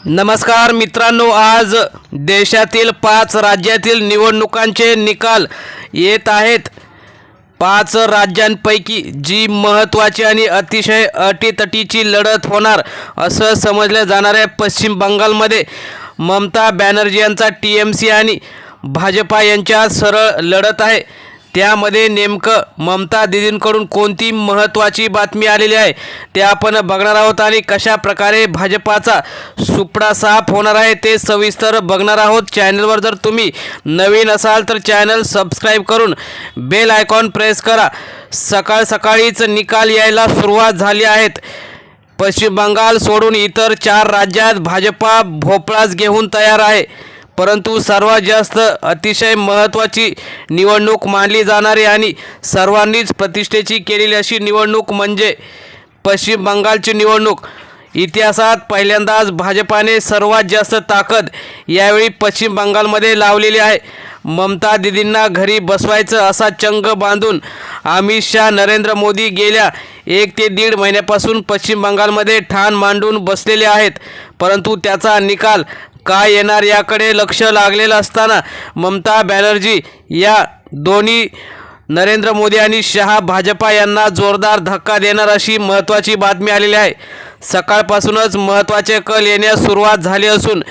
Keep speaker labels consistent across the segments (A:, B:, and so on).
A: नमस्कार मित्रांनो, आज देशातील 5 राज्यातील निवडणुकांचे निकाल येत आहेत। 5 राज्यांपैकी जी महत्त्वाची आणि अतिशय अटीतटीची लढत होणार असं समजलं जाणार आहे। पश्चिम बंगालमध्ये ममता बॅनर्जी यांचा TMC आणि भाजपा यांच्यात सरळ लढत आहे। त्यामध्ये नेमकं ममता दीदींकडून कोणती महत्त्वाची बातमी आलेली आहे ते आपण बघणार आहोत आणि कशा प्रकारे भाजपाचा सुपडा साफ होणार आहे ते सविस्तर बघणार आहोत। चॅनलवर जर तुम्ही नवीन असाल तर चॅनल सबस्क्राइब करून बेल आयकॉन प्रेस करा। सकाळीच निकाल यायला सुरुवात झाली आहेत। पश्चिम बंगाल सोडून इतर 4 राज्यात भाजपा भोपळाच घेऊन तयार आहे। परंतु सर्वात जास्त अतिशय महत्त्वाची निवडणूक मानली जाणारी आणि सर्वांनीच प्रतिष्ठेची केलेली अशी निवडणूक म्हणजे पश्चिम बंगालची निवडणूक। इतिहासात पहिल्यांदाच भाजपाने सर्वात जास्त ताकद यावेळी पश्चिम बंगालमध्ये लावलेली आहे। ममता दीदींना घरी बसवायचं असा चंग बांधून अमित शाह, नरेंद्र मोदी गेल्या 1 ते 1.5 महिन्यापासून पश्चिम बंगालमध्ये ठाण मांडून बसलेले आहेत। परंतु त्याचा निकाल काय येणार याकडे लक्ष लागलेलं असताना ममता बॅनर्जी या दोन्ही नरेंद्र मोदी आणि शहा भाजपा यांना जोरदार धक्का देणार अशी महत्त्वाची बातमी आलेली आहे। सकाळपासूनच महत्त्वाचे कल येण्यास सुरुवात झाली असून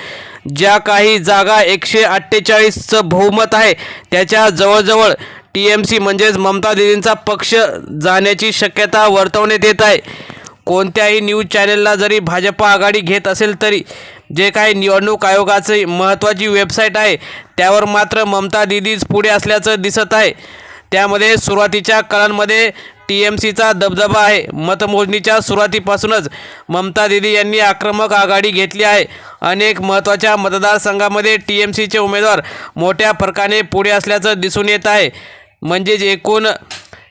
A: ज्या काही जागा 148चं बहुमत आहे त्याच्या जवळजवळ TMC म्हणजेच ममता दीदींचा पक्ष जाण्याची शक्यता वर्तवण्यात येत आहे। कोणत्याही न्यूज चॅनलला जरी भाजपा आघाडी घेत असेल तरी जे काही निवडणूक आयोगाची महत्त्वाची वेबसाईट आहे त्यावर मात्र ममता दीदीच पुढे असल्याचं दिसत आहे। त्यामध्ये सुरुवातीच्या काळांमध्ये TMCचा दबदबा आहे। मतमोजणीच्या सुरुवातीपासूनच ममता दीदी यांनी आक्रमक आघाडी घेतली आहे। अनेक महत्त्वाच्या मतदारसंघामध्ये TMCचे उमेदवार मोठ्या फरकाने पुढे असल्याचं दिसून येत आहे। म्हणजेच एकूण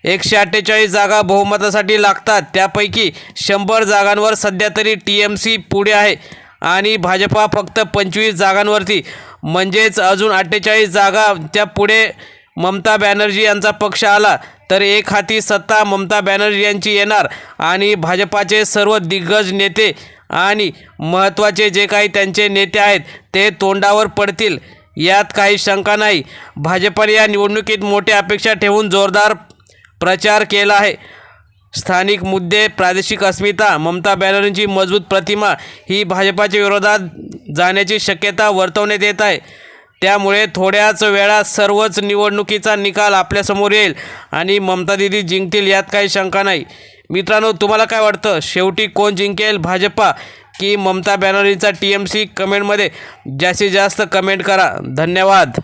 A: 148 जागा बहुमतासाठी लागतात, त्यापैकी 100 जागांवर सध्या तरी TMC पुढे आहे आणि भाजपा फक्त 25 जागांवरती, म्हणजेच अजून 48 जागा त्या पुढे ममता बॅनर्जी यांचा पक्ष आला तर एक हाती सत्ता ममता बॅनर्जी यांची येणार आणि भाजपाचे सर्व दिग्गज नेते आणि महत्त्वाचे जे काही त्यांचे नेते आहेत ते तोंडावर पडतील यात काही शंका नाही। भाजपाने या निवडणुकीत मोठ्या अपेक्षा ठेवून जोरदार प्रचार केला आहे। स्थानिक मुद्दे, प्रादेशिक अस्मिता, ममता बॅनर्जींची मजबूत प्रतिमा ही भाजपाच्या विरोधात जाण्याची शक्यता वर्तवण्यात येत आहे। त्यामुळे थोड्याच वेळात सर्वच निवडणुकीचा निकाल आपल्यासमोर येईल आणि ममता दीदी जिंकतील यात काही शंका नाही। मित्रांनो, तुम्हाला काय वाटतं, शेवटी कोण जिंकेल, भाजपा की ममता बॅनर्जींचा TMC? कमेंटमध्ये जास्तीत जास्त कमेंट करा। धन्यवाद।